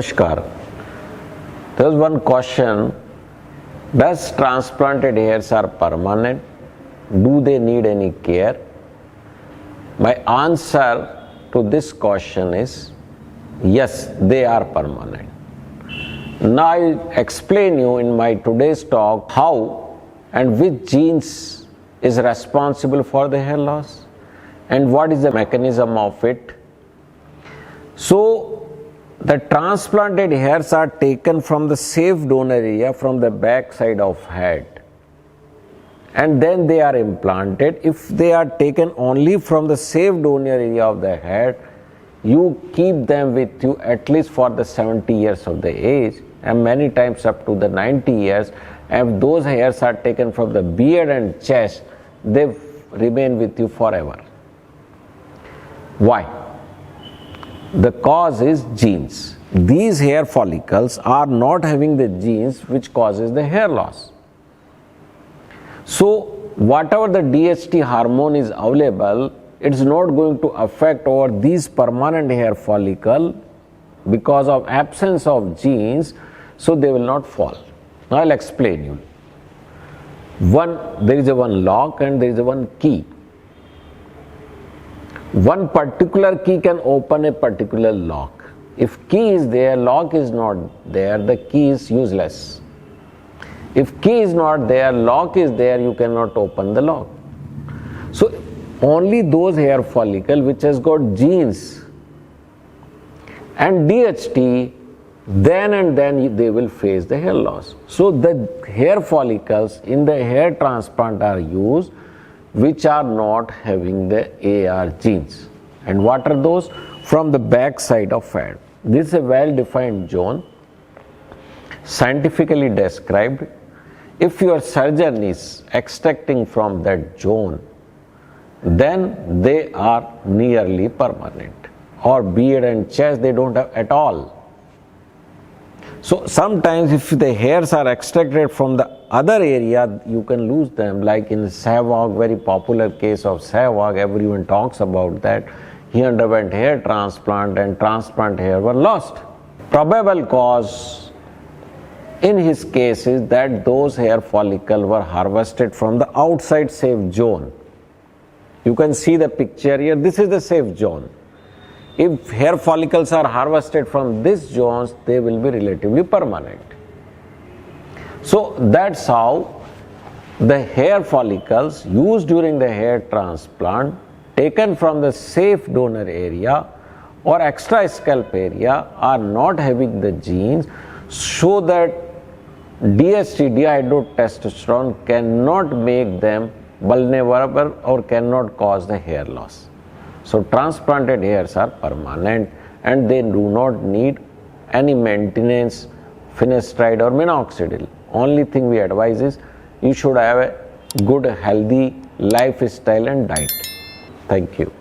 Namaskar. There's one question. Does transplanted hairs are permanent? Do they need any care? My answer to this question is yes, they are permanent. Now I'll explain you in my today's talk how and which genes is responsible for the hair loss and what is the mechanism of it. So the transplanted hairs are taken from the safe donor area from the back side of head, and then they are implanted. If they are taken only from the safe donor area of the head, you keep them with you at least for the 70 years of the age and many times up to the 90 years. And if those hairs are taken from the beard and chest, they remain with you forever. Why? The cause is genes. These hair follicles are not having the genes which causes the hair loss. So whatever the DHT hormone is available, it's not going to affect over these permanent hair follicle because of absence of genes, so they will not fall. Now I'll explain you. There is one lock and there is one key. One particular key can open a particular lock. If key is there, lock is not there, the key is useless. If key is not there, lock is there, you cannot open the lock. So only those hair follicle which has got genes and DHT, then and then they will face the hair loss. So the hair follicles in the hair transplant are used which are not having the AR genes. And what are those? From the back side of head. This is a well-defined zone, scientifically described. If your surgeon is extracting from that zone, then they are nearly permanent. Or beard and chest, they don't have at all. So sometimes if the hairs are extracted from the other area, you can lose them, like in Sehwag, very popular case of Sehwag, everyone talks about that. He underwent hair transplant and transplant hair were lost. Probable cause in his case is that those hair follicles were harvested from the outside safe zone. You can see the picture here, this is the safe zone. If hair follicles are harvested from these zones, they will be relatively permanent. So that's how the hair follicles used during the hair transplant taken from the safe donor area or extra scalp area are not having the genes, so that DHT, dihydrotestosterone, cannot make them vulnerable or cannot cause the hair loss. So transplanted hairs are permanent and they do not need any maintenance, finasteride or minoxidil. Only thing we advise is you should have a good healthy lifestyle and diet. Thank you.